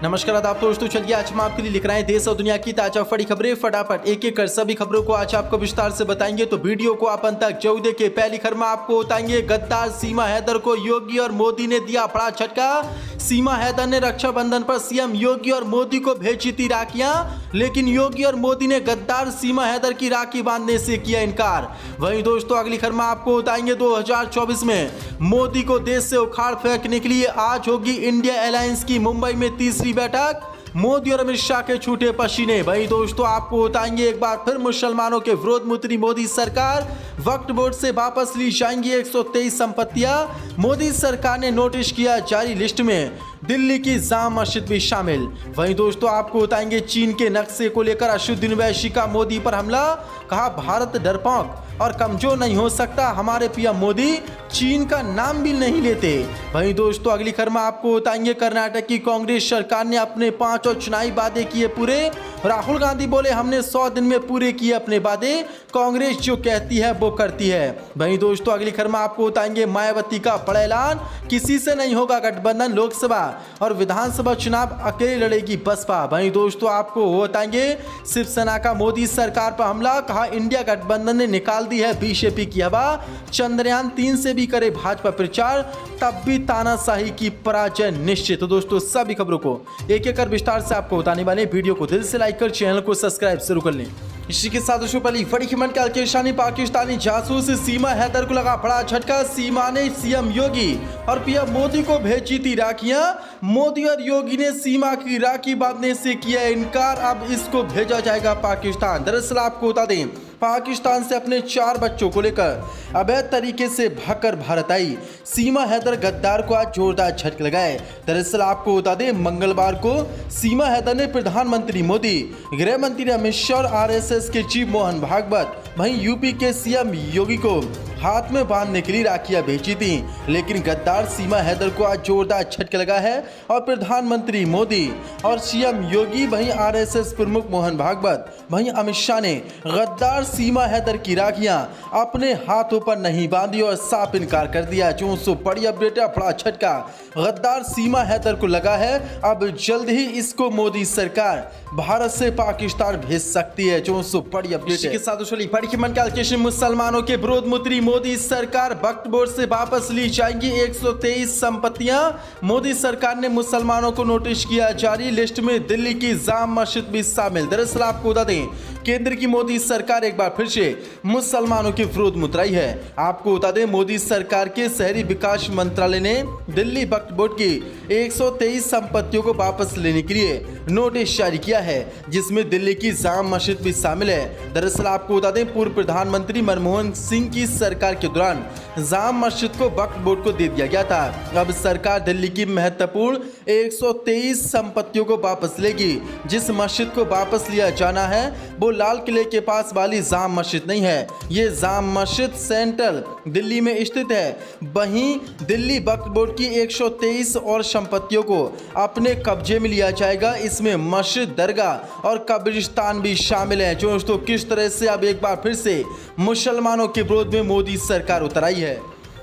नमस्कार आदाब दोस्तों, चलिए आज हम आपके लिए लिख रहे हैं देश और दुनिया की ताजा बड़ी खबरें। फटाफट एक एक कर सभी खबरों को आज आपको विस्तार से बताएंगे, तो वीडियो को आप अंत तक जरूर देखिए। पहली खबर में आपको बताएंगे गद्दार सीमा हैदर को योगी और मोदी ने दिया बड़ा झटका। सीमा हैदर ने रक्षाबंधन पर सीएम योगी और मोदी को भेजी थी राखियां, लेकिन योगी और मोदी ने गद्दार सीमा हैदर की राखी बांधने से किया इनकार। वहीं दोस्तों अगली खबर में आपको बताएंगे 2024 में मोदी को देश से उखाड़ फेंकने के लिए आज होगी इंडिया अलायंस की मुंबई में तीसरी बैठक। मोदी और अमित शाह के छूटे पसीने। वहीं दोस्तों आपको बताएंगे एक बार फिर मुसलमानों के विरोध में उतरी मोदी सरकार। वक्फ बोर्ड से वापस ली जाएंगी 123 संपत्तियां। मोदी सरकार ने नोटिस किया जारी, लिस्ट में दिल्ली की जामा मस्जिद भी शामिल। वहीं दोस्तों आपको बताएंगे चीन के नक्शे को लेकर असदुद्दीन ओवैसी का मोदी पर हमला। कहा भारत डरपोक और कमजोर नहीं हो सकता, हमारे पीएम मोदी चीन का नाम भी नहीं लेते। वहीं दोस्तों अगली खबर में आपको बताएंगे कर्नाटक की कांग्रेस सरकार ने अपने 5 और चुनावी वादे किए पूरे। राहुल गांधी बोले हमने 100 दिन में पूरे किए अपने वादे, कांग्रेस जो कहती है वो करती है। वहीं दोस्तों अगली खबर में आपको बताएंगे मायावती का बड़ा ऐलान, किसी से नहीं होगा गठबंधन, लोकसभा और विधानसभा चुनाव अकेले लड़ेगी बसपा। वहीं दोस्तों आपको बताएंगे शिवसेना का मोदी सरकार पर हमला। कहा इंडिया गठबंधन ने निकाल दी है बीजेपी की हवा, चंद्रयान 3 से भी करे भाजपा प्रचार, तब भी तानाशाही की पराजय निश्चित। तो दोस्तों सभी खबरों को एक एक कर विस्तार से आपको बताने वाले, वीडियो को दिल से लाइक कर चैनल को सब्सक्राइब जरूर कर लें। इसी के साथ दोस्तों पहली बड़ी खबर के अलकेशानी पाकिस्तानी जासूस सीमा हैदर को लगा बड़ा झटका। सीमा ने सीएम योगी और पीएम मोदी को भेजी थी राखियां। मोदी और योगी ने सीमा की राखी बांधने से किया इनकार, अब इसको भेजा जाएगा पाकिस्तान। दरअसल आपको बता दें पाकिस्तान से अपने 4 बच्चों को लेकर अवैध तरीके से भागकर भारत आई सीमा हैदर गद्दार को आज जोरदार झटके लगाए। दरअसल आपको बता दें मंगलवार को सीमा हैदर ने प्रधानमंत्री मोदी, गृह मंत्री अमित शाह और आरएसएस के चीफ मोहन भागवत, वहीं यूपी के सीएम योगी को हाथ में बांधने के लिए राखियां भेजी थी। लेकिन गद्दार सीमा हैदर को आज जोरदार झटका लगा है और प्रधानमंत्री मोदी और सीएम योगी, वहीं आरएसएस प्रमुख मोहन भागवत, वहीं अमित शाह ने गद्दार सीमा हैदर की राखियां अपने हाथों पर नहीं बांधी और साफ इनकार कर दिया। जो बड़ी अपडेट है, बड़ा झटका गद्दार सीमा हैदर को लगा है। अब जल्द ही इसको मोदी सरकार भारत से पाकिस्तान भेज सकती है। जो बड़ी अपडेट के साथ बड़ी मन का मुसलमानों के विरोध में उतरी मोदी सरकार। वक्फ बोर्ड से वापस ली जाएंगी 123 संपत्तियां। मोदी सरकार ने मुसलमानों को नोटिस किया जारी, लिस्ट में दिल्ली की जामा मस्जिद भी शामिल। दरअसल आपको बता दें केंद्र की मोदी सरकार एक बार फिर से मुसलमानों के विरोध में उतरी है। आपको बता दें मोदी सरकार के शहरी विकास मंत्रालय ने दिल्ली वक्फ बोर्ड की 123 संपत्तियों को वापस लेने के लिए नोटिस जारी किया है, जिसमें दिल्ली की जामा मस्जिद भी शामिल है। दरअसल आपको बता दें पूर्व प्रधानमंत्री मनमोहन सिंह की सरकार के दौरान जामा मस्जिद को वक्फ बोर्ड को दे दिया गया था। अब सरकार दिल्ली की महत्वपूर्ण 123 संपत्तियों को वापस लेगी। जिस मस्जिद को वापस लिया जाना है वो लाल किले के पास वाली जामा मस्जिद नहीं है, ये जामा मस्जिद सेंट्रल दिल्ली में स्थित है। वहीं दिल्ली वक्फ बोर्ड की 123 और संपत्तियों को अपने कब्जे में लिया जाएगा। इसमें मस्जिद, दरगाह और कब्रिस्तान भी शामिल है। जो दोस्तों किस तरह से अब एक बार फिर से मुसलमानों के विरोध में मोदी सरकार उतर आई है।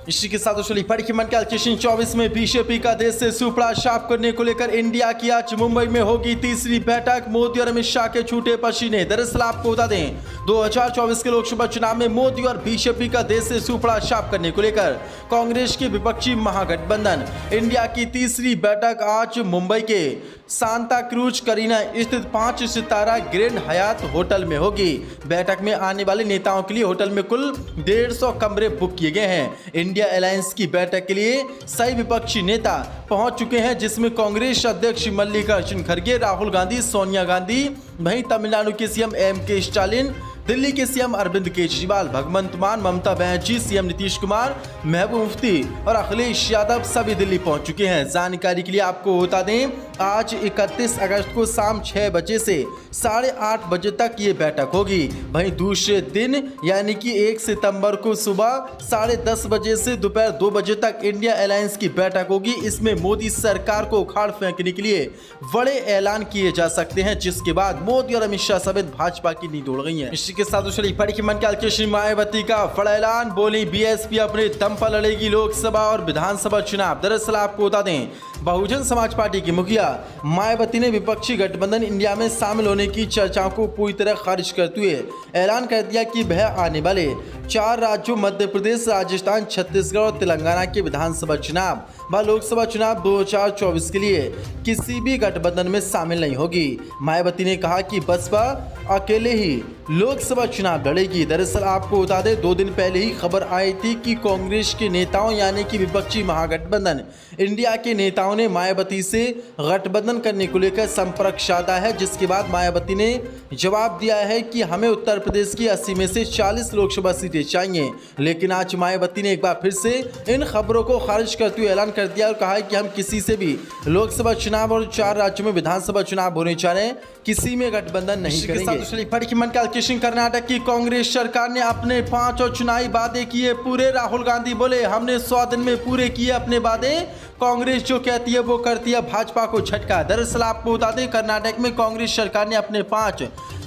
इसी के साथ बड़ी मन के 24 में बीजेपी का देश से सुपड़ा साफ करने को लेकर इंडिया की आज मुंबई में होगी तीसरी बैठक। मोदी और अमित शाह के छूटे पसीने। दरअसल आपको बता दें 2024 के लोकसभा चुनाव में मोदी और बीजेपी का देश से सुपड़ा साफ करने को लेकर कांग्रेस के विपक्षी महागठबंधन इंडिया की तीसरी बैठक आज मुंबई के सांता क्रूज करीना स्थित 5 सितारा ग्रैंड हयात होटल में होगी। बैठक में आने वाले नेताओं के लिए होटल में कुल 150 कमरे बुक किए गए हैं। इंडिया अलायंस की बैठक के लिए सही विपक्षी नेता पहुंच चुके हैं, जिसमें कांग्रेस अध्यक्ष मल्लिकार्जुन खड़गे, राहुल गांधी, सोनिया गांधी, वहीं तमिलनाडु के सीएम एम.के. स्टालिन, दिल्ली के सीएम अरविंद केजरीवाल, भगवंत मान, ममता बनर्जी, सीएम नीतीश कुमार, महबूब मुफ्ती और अखिलेश यादव सभी दिल्ली पहुंच चुके हैं। जानकारी के लिए आपको बता दें आज 31 अगस्त को शाम 6 बजे से 8:30 बजे तक ये बैठक होगी। वहीं दूसरे दिन यानी कि 1 सितंबर को सुबह 10:30 बजे से दोपहर 2 बजे तक इंडिया अलायंस की बैठक होगी। इसमें मोदी सरकार को उखाड़ फेंकने के लिए बड़े ऐलान किए जा सकते हैं, जिसके बाद मोदी और अमित शाह समेत भाजपा की नींद उड़ गई है। इसी के साथ बड़ी मन के श्री मायावती का बड़ा ऐलान, बोली बीएसपी अपने दम पर लड़ेगी लोकसभा और विधानसभा चुनाव। दरअसल आपको बता दें बहुजन समाज पार्टी की मुखिया मायावती ने विपक्षी गठबंधन इंडिया में शामिल होने की चर्चाओं को पूरी तरह खारिज करते हुए ऐलान कर दिया कि वह आने वाले 4 राज्यों मध्य प्रदेश, राजस्थान, छत्तीसगढ़ और तेलंगाना के विधानसभा चुनाव व लोकसभा चुनाव 2024 के लिए किसी भी गठबंधन में शामिल नहीं होगी। मायावती ने कहा कि बसपा अकेले ही लोकसभा चुनाव लड़ेगी। दरअसल आपको बता दें, 2 दिन पहले ही खबर आई थी कि कांग्रेस के नेताओं यानी कि विपक्षी महागठबंधन इंडिया के नेताओं ने मायावती से गठबंधन करने को लेकर संपर्क साधा है, जिसके बाद मायावती ने जवाब दिया है कि हमें उत्तर प्रदेश की 80 में से 40 लोकसभा सीटें चाहिए। लेकिन आज मायावती ने एक बार फिर से इन खबरों को खारिज करते हुए ऐलान कर दिया और कहा है कि हम किसी से भी लोकसभा चुनाव और 4 राज्यों में विधानसभा चुनाव होने जा रहे हैं, किसी में गठबंधन नहीं करेंगे। कर्नाटक की कांग्रेस सरकार ने अपने 5 और चुनावी वादे किए पूरे। राहुल गांधी बोले हमने 100 दिन में पूरे किए अपने वादे। कांग्रेस जो कहती है वो करती है, भाजपा को झटका। दरअसल आपको बता दें, कर्नाटक में कांग्रेस सरकार ने अपने 5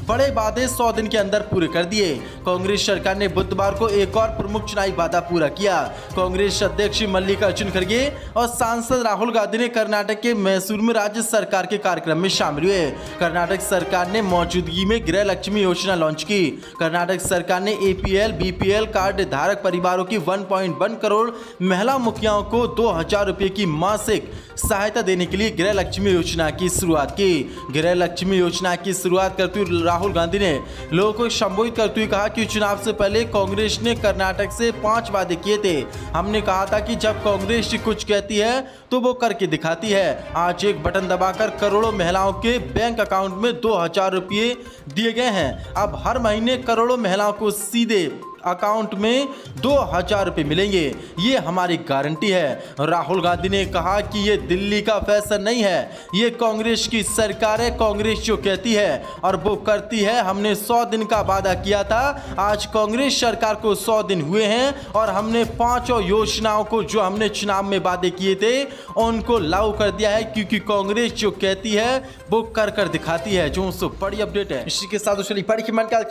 बड़े वादे 100 दिन के अंदर पूरे कर दिए। कांग्रेस सरकार ने बुधवार को एक और प्रमुख चुनावी वादा पूरा किया। कांग्रेस अध्यक्ष मल्लिकार्जुन खड़गे और सांसद राहुल गांधी ने कर्नाटक के मैसूर में राज्य सरकार के कार्यक्रम में शामिल हुए। कर्नाटक सरकार ने मौजूदगी में गृह लक्ष्मी योजना लॉन्च की। कर्नाटक सरकार ने APL BPL कार्ड धारक परिवारों की 1.1 करोड़ महिला मुखियाओं को 2000 रुपये की मासिक सहायता देने के लिए गृह लक्ष्मी योजना की शुरुआत की। गृह लक्ष्मी योजना की शुरुआत करते हुए राहुल गांधी ने लोगों को संबोधित करते हुए कहा कि चुनाव से पहले कांग्रेस ने कर्नाटक से 5 वादे किए थे। हमने कहा था कि जब कांग्रेस कुछ कहती है तो वो करके दिखाती है। आज एक बटन दबाकर करोड़ों महिलाओं के बैंक अकाउंट में 2000 रुपये दिए गए हैं। अब हर महीने करोड़ों महिलाओं को सीधे अकाउंट में 2000 रुपये मिलेंगे, ये हमारी गारंटी है। राहुल गांधी ने कहा कि ये दिल्ली का फैसला नहीं है, ये कांग्रेस की सरकार है। कांग्रेस जो कहती है और वो करती है। हमने 100 दिन का वादा किया था, आज कांग्रेस सरकार को 100 दिन हुए हैं और हमने 5 योजनाओं को जो हमने चुनाव में वादे किए थे उनको लागू कर दिया है, क्योंकि कांग्रेस जो कहती है वो कर दिखाती है। जो बड़ी अपडेट है इसी के साथ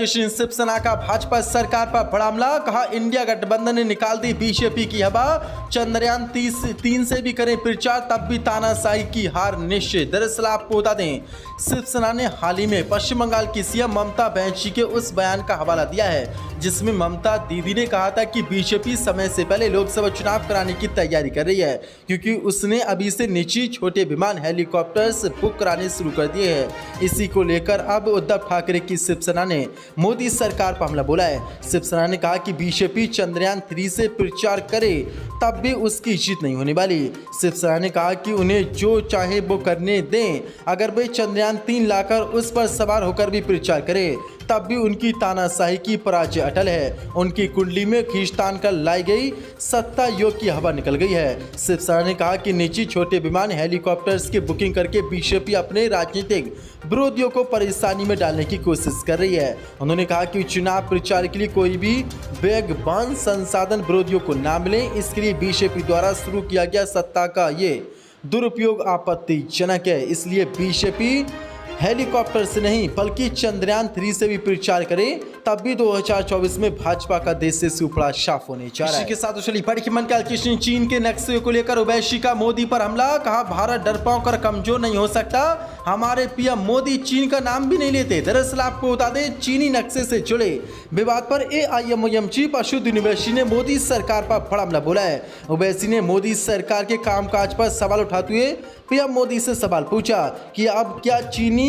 शिवसेना का भाजपा सरकार पर बड़ा हमला। कहा इंडिया गठबंधन ने निकाल दी बीजेपी की हवा। चंद्रयान 3 से भी करें प्रचार तब भी तानाशाही की हार निश्चित। दरअसल आपको बता दें, शिवसेना ने हाल ही में पश्चिम बंगाल की सीएम ममता बनर्जी के उस बयान का हवाला दिया है जिसमें ममता दीदी ने कहा था कि बीजेपी समय से पहले लोकसभा चुनाव कराने की तैयारी कर रही है, क्योंकि उसने अभी से निजी छोटे विमान हेलीकॉप्टर्स बुक कराने शुरू कर दिए हैं। इसी को लेकर अब उद्धव ठाकरे की शिवसेना ने मोदी सरकार पर हमला बोला है। शिवसेना ने कहा कि बीजेपी चंद्रयान 3 से प्रचार करे तब भी उसकी जीत नहीं होने वाली। शिवसेना ने कहा कि उन्हें जो चाहे वो करने दें, अगर वे चंद्रयान 3 लाकर उस पर सवार होकर भी प्रचार करे तब भी उनकी तानाशाही की पराजय अटल है। उनकी कुंडली में खींचतान कर लाई गई सत्ता योग की हवा निकल गई है। शिवसेना ने कहा कि निजी छोटे विमान हेलीकॉप्टर्स की बुकिंग करके बीजेपी अपने राजनीतिक विरोधियों को परेशानी में डालने की कोशिश कर रही है। उन्होंने कहा कि चुनाव प्रचार के लिए कोई भी बेगबान संसाधन विरोधियों को न मिले, इसके लिए बीजेपी द्वारा शुरू किया गया सत्ता का ये दुरुपयोग आपत्तिजनक है। इसलिए बीजेपी हेलीकॉप्टर से नहीं बल्कि चंद्रयान 3 से भी प्रचार करे तब भी 2024 में भाजपा का देश से सुपड़ा साफ होने जा रहा है। इसी के साथ चीन के नक्शे को लेकर ओवैसी का मोदी पर हमला। कहा भारत डरपोक और कमजोर नहीं हो सकता। हमारे पीएम मोदी चीन का नाम भी नहीं लेते। दरअसल आपको बता दें, चीनी नक्शे से जुड़े विवाद पर AIMOM चीफ अशुद्ध ओवैसी ने मोदी सरकार पर बड़ा हमला बोला है। ओवैसी ने मोदी सरकार के कामकाज पर सवाल उठाते हुए पीएम मोदी से सवाल पूछा कि अब क्या चीनी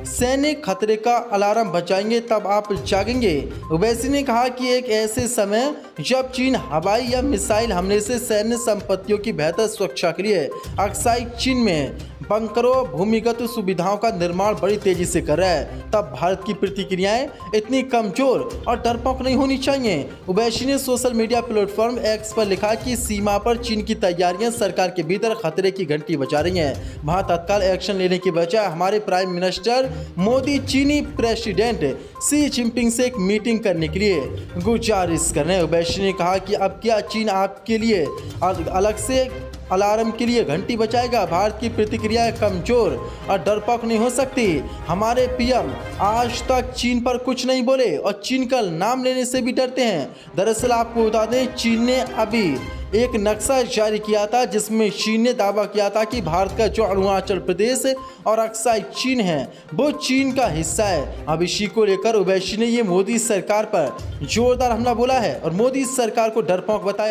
सैन्य खतरे का अलार्म बजाएंगे तब आप जागेंगे। ओवैसी ने कहा कि एक ऐसे समय जब चीन हवाई या मिसाइल हमले से सैन्य संपत्तियों की बेहतर सुरक्षा के लिए अक्साई चीन में बंकरों भूमिगत सुविधाओं का निर्माण बड़ी तेजी से कर रहा है, तब भारत की प्रतिक्रियाएं इतनी कमजोर और डरपोक नहीं होनी चाहिए। ओवैसी ने सोशल मीडिया प्लेटफॉर्म X पर लिखा कि सीमा पर चीन की तैयारियां सरकार के भीतर खतरे की घंटी बजा रही हैं। वहां तत्काल एक्शन लेने की बजाय हमारे प्राइम मिनिस्टर मोदी चीनी प्रेसिडेंट शी जिनपिंग से एक मीटिंग करने के लिए गुजारिश कर रहे हैं। ओवैसी ने कहा कि अब क्या चीन आपके लिए अलग से अलार्म के लिए घंटी बजाएगा। भारत की प्रतिक्रिया कमजोर और डरपोक नहीं हो सकती। हमारे पीएम आज तक चीन पर कुछ नहीं बोले और चीन का नाम लेने से भी डरते हैं। दरअसल आपको बता दें, चीन ने अभी एक नक्शा जारी किया था जिसमें चीन ने दावा किया था कि भारत का जो अरुणाचल प्रदेश और अक्साई चीन है वो चीन का हिस्सा है। अब इसी को लेकर ओवैसी ने ये मोदी सरकार पर जोरदार हमला बोला है और मोदी सरकार को डरपोक बताया।